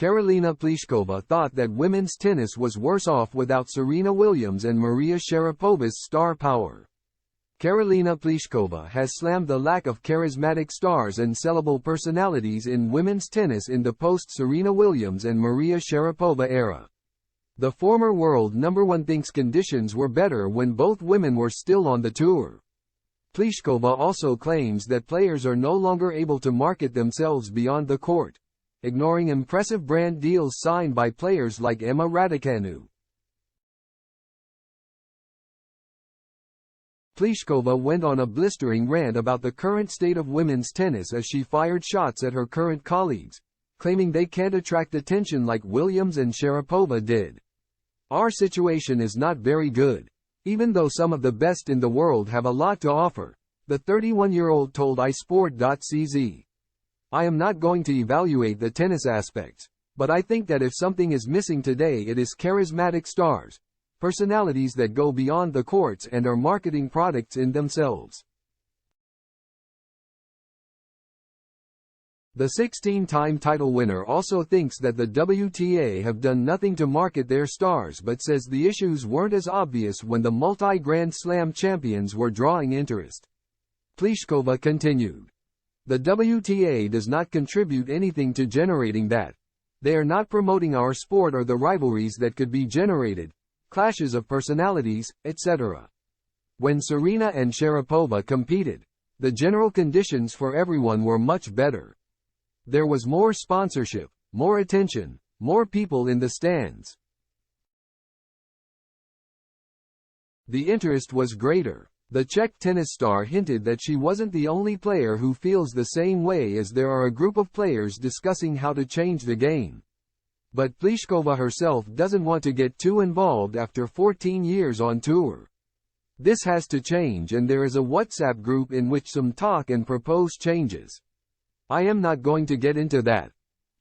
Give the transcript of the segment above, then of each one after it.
Karolina Pliskova thought that women's tennis was worse off without Serena Williams and Maria Sharapova's star power. Karolina Pliskova has slammed the lack of charismatic stars and sellable personalities in women's tennis in the post-Serena Williams and Maria Sharapova era. The former world number one thinks conditions were better when both women were still on the tour. Pliskova also claims that players are no longer able to market themselves beyond the court, ignoring impressive brand deals signed by players like Emma Raducanu. Pliskova went on a blistering rant about the current state of women's tennis as she fired shots at her current colleagues, claiming they can't attract attention like Williams and Sharapova did. "Our situation is not very good, even though some of the best in the world have a lot to offer," the 31-year-old told s.h.o.t.s. "I am not going to evaluate the tennis aspects, but I think that if something is missing today it is charismatic stars, personalities that go beyond the courts and are marketing products in themselves." The 16-time title winner also thinks that the WTA have done nothing to market their stars but says the issues weren't as obvious when the multi-Grand Slam champions were drawing interest. Pliskova continued, "The WTA does not contribute anything to generating that. They are not promoting our sport or the rivalries that could be generated, clashes of personalities, etc. When Serena and Sharapova competed, the general conditions for everyone were much better. There was more sponsorship, more attention, more people in the stands. The interest was greater." The Czech tennis star hinted that she wasn't the only player who feels the same way, as there are a group of players discussing how to change the game. But Pliskova herself doesn't want to get too involved after 14 years on tour. "This has to change, and there is a WhatsApp group in which some talk and propose changes. I am not going to get into that.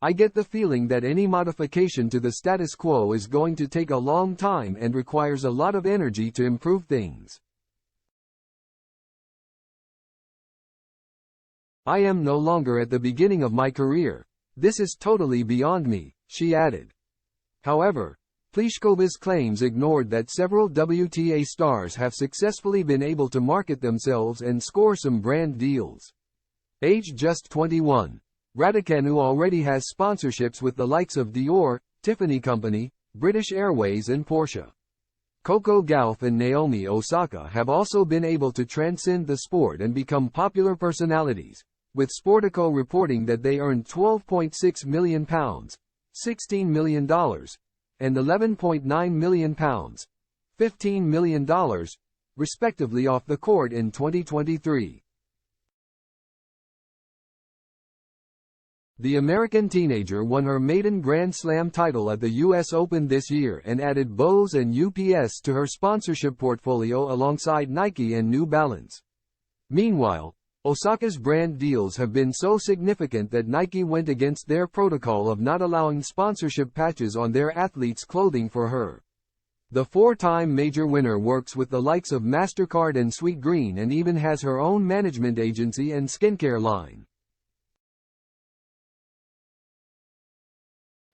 I get the feeling that any modification to the status quo is going to take a long time and requires a lot of energy to improve things. I am no longer at the beginning of my career. This is totally beyond me," she added. However, Pliskova's claims ignored that several WTA stars have successfully been able to market themselves and score some brand deals. Aged just 21, Raducanu already has sponsorships with the likes of Dior, Tiffany Company, British Airways and Porsche. Coco Gauff and Naomi Osaka have also been able to transcend the sport and become popular personalities, with Sportico reporting that they earned £12.6 million, $16 million, and £11.9 million, $15 million, respectively off the court in 2023. The American teenager won her maiden Grand Slam title at the US Open this year and added Bose and UPS to her sponsorship portfolio alongside Nike and New Balance. Meanwhile, Osaka's brand deals have been so significant that Nike went against their protocol of not allowing sponsorship patches on their athletes' clothing for her. The four-time major winner works with the likes of MasterCard and Sweet Green and even has her own management agency and skincare line.